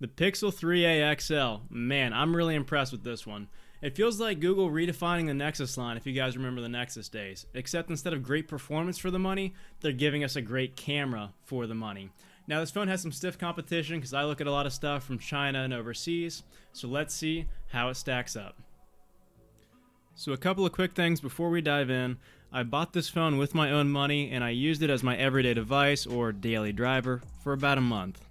The Pixel 3a XL. Man, I'm really impressed with this one. It feels like Google redefining the Nexus line, if you guys remember the Nexus days. Except instead of great performance for the money, they're giving us a great camera for the money. Now this phone has some stiff competition because I look at a lot of stuff from China and overseas. So let's see how it stacks up. So a couple of quick things before we dive in. I bought this phone with my own money and I used it as my everyday device or daily driver for about a month.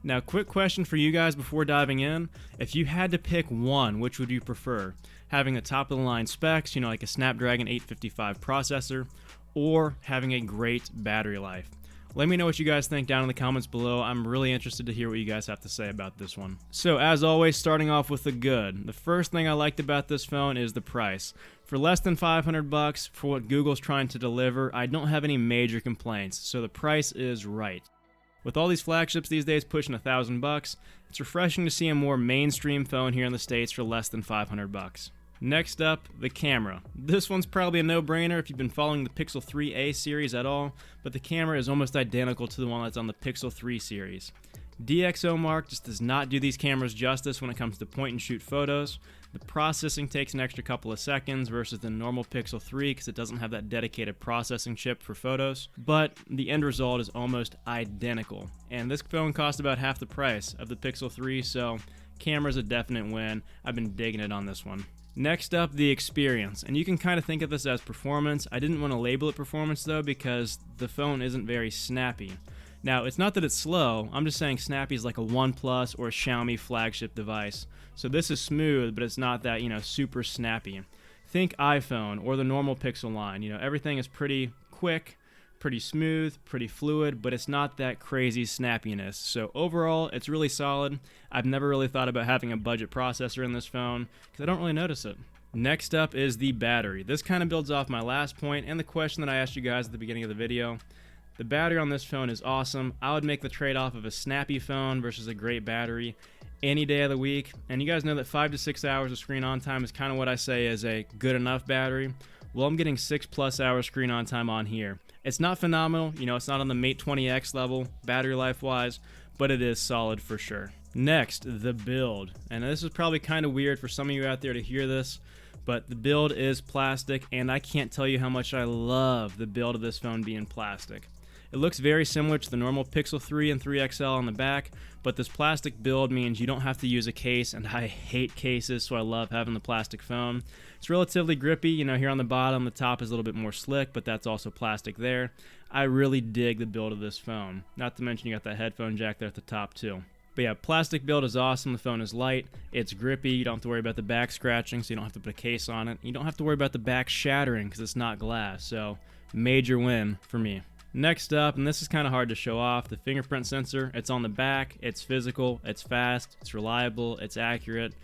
Now, quick question for you guys before diving in. If you had to pick one, which would you prefer? Having a top-of-the-line specs, like a Snapdragon 855 processor, or having a great battery life? Let me know what you guys think down in the comments below. I'm really interested to hear what you guys have to say about this one. So, as always, starting off with the good. The first thing I liked about this phone is the price. For less than $500 for what Google's trying to deliver, I don't have any major complaints, so the price is right. With all these flagships these days pushing $1,000, it's refreshing to see a more mainstream phone here in the States for less than $500. Next up, the camera. This one's probably a no-brainer if you've been following the Pixel 3a series at all, but the camera is almost identical to the one that's on the Pixel 3 series. DxOMark just does not do these cameras justice when it comes to point-and-shoot photos. The processing takes an extra couple of seconds versus the normal Pixel 3 because it doesn't have that dedicated processing chip for photos, but the end result is almost identical. And this phone cost about half the price of the Pixel 3, so camera's a definite win. I've been digging it on this one. Next up, the experience, and you can kind of think of this as performance. I didn't want to label it performance though because the phone isn't very snappy. Now, it's not that it's slow, I'm just saying snappy is like a OnePlus or a Xiaomi flagship device. So this is smooth, but it's not that, super snappy. Think iPhone or the normal Pixel line. Everything is pretty quick, pretty smooth, pretty fluid, but it's not that crazy snappiness. So overall, it's really solid. I've never really thought about having a budget processor in this phone because I don't really notice it. Next up is the battery. This kind of builds off my last point and the question that I asked you guys at the beginning of the video. The battery on this phone is awesome. I would make the trade-off of a snappy phone versus a great battery any day of the week. And you guys know that 5 to 6 hours of screen on time is kind of what I say is a good enough battery. Well, I'm getting 6+ hours screen on time on here. It's not phenomenal, it's not on the Mate 20X level, battery life-wise, but it is solid for sure. Next, the build. And this is probably kind of weird for some of you out there to hear this, but the build is plastic, and I can't tell you how much I love the build of this phone being plastic. It looks very similar to the normal Pixel 3 and 3XL on the back, but this plastic build means you don't have to use a case, and I hate cases, so I love having the plastic phone. It's relatively grippy, here on the bottom, the top is a little bit more slick, but that's also plastic there. I really dig the build of this phone. Not to mention you got that headphone jack there at the top too. But yeah, plastic build is awesome. The phone is light, it's grippy, you don't have to worry about the back scratching, so you don't have to put a case on it. You don't have to worry about the back shattering because it's not glass, so major win for me. Next up, and this is kind of hard to show off, the fingerprint sensor. It's on the back, it's physical, it's fast, it's reliable, it's accurate.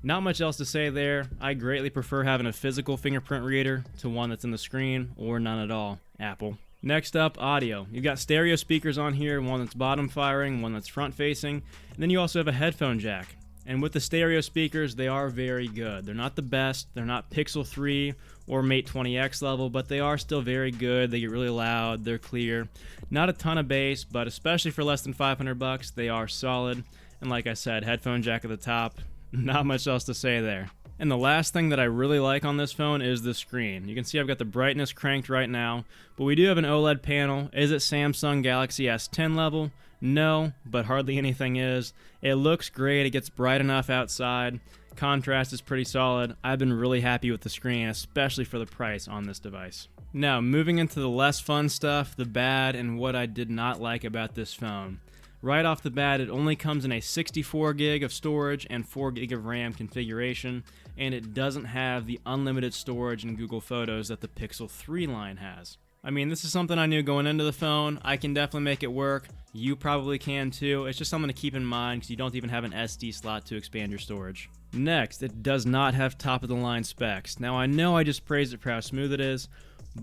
Not much else to say there. I greatly prefer having a physical fingerprint reader to one that's in the screen, or none at all, Apple. Next up, audio. You've got stereo speakers on here, one that's bottom firing, one that's front facing, and then you also have a headphone jack. And with the stereo speakers, they are very good. They're not the best, they're not Pixel 3 or Mate 20X level, but they are still very good. They get really loud, they're clear. Not a ton of bass, but especially for less than $500, they are solid. And like I said, headphone jack at the top, not much else to say there. And the last thing that I really like on this phone is the screen. You can see I've got the brightness cranked right now, but we do have an OLED panel. Is it Samsung Galaxy S10 level? No, but hardly anything is. It looks great, it gets bright enough outside. Contrast is pretty solid. I've been really happy with the screen, especially for the price on this device. Now, moving into the less fun stuff, the bad, and what I did not like about this phone. Right off the bat, it only comes in a 64 gig of storage and 4 gig of RAM configuration, and it doesn't have the unlimited storage in Google Photos that the Pixel 3 line has. I mean, this is something I knew going into the phone. I can definitely make it work. You probably can too. It's just something to keep in mind because you don't even have an SD slot to expand your storage. Next, it does not have top-of-the-line specs. Now, I know I just praised it for how smooth it is,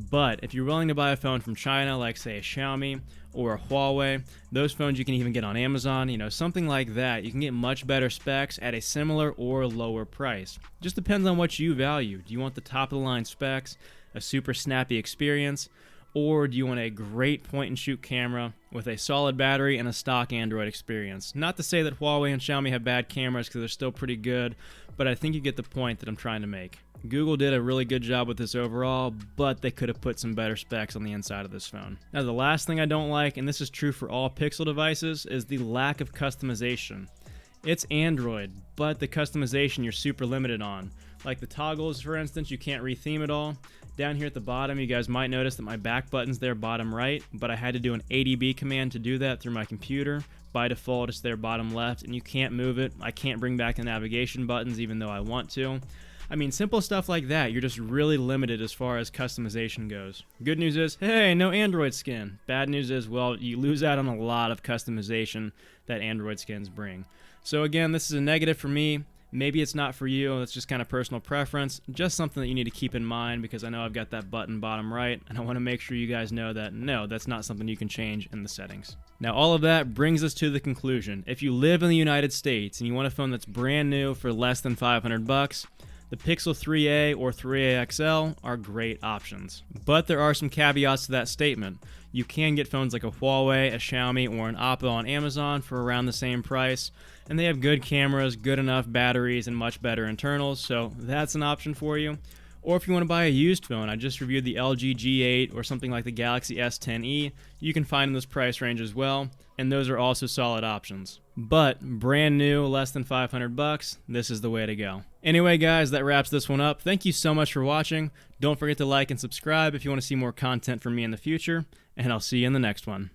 but if you're willing to buy a phone from China, like say a Xiaomi or a Huawei, those phones you can even get on Amazon, something like that, you can get much better specs at a similar or lower price. Just depends on what you value. Do you want the top-of-the-line specs, a super snappy experience, Or do you want a great point and shoot camera with a solid battery and a stock Android experience? Not to say that Huawei and Xiaomi have bad cameras, because they're still pretty good, but I think you get the point that I'm trying to make. Google did a really good job with this overall, but they could have put some better specs on the inside of this phone. Now, the last thing I don't like, and this is true for all Pixel devices, is the lack of customization. It's Android, but the customization you're super limited on. Like the toggles, for instance, you can't retheme it all. Down here at the bottom, you guys might notice that my back button's there bottom right, but I had to do an ADB command to do that through my computer. By default, it's there bottom left, and you can't move it. I can't bring back the navigation buttons even though I want to. I mean, simple stuff like that, you're just really limited as far as customization goes. Good news is, hey, no Android skin. Bad news is, well, you lose out on a lot of customization that Android skins bring. So again, this is a negative for me. Maybe it's not for you, it's just kind of personal preference, just something that you need to keep in mind, because I know I've got that button bottom right, and I want to make sure you guys know that no, that's not something you can change in the settings. Now, all of that brings us to the conclusion. If you live in the United States and you want a phone that's brand new for less than $500, the Pixel 3a or 3a XL are great options. But there are some caveats to that statement. You can get phones like a Huawei, a Xiaomi, or an Oppo on Amazon for around the same price, and they have good cameras, good enough batteries, and much better internals, so that's an option for you. Or if you want to buy a used phone, I just reviewed the LG G8 or something like the Galaxy S10e, you can find in this price range as well, and those are also solid options. But brand new, less than $500, this is the way to go. Anyway guys, that wraps this one up. Thank you so much for watching. Don't forget to like and subscribe if you want to see more content from me in the future, and I'll see you in the next one.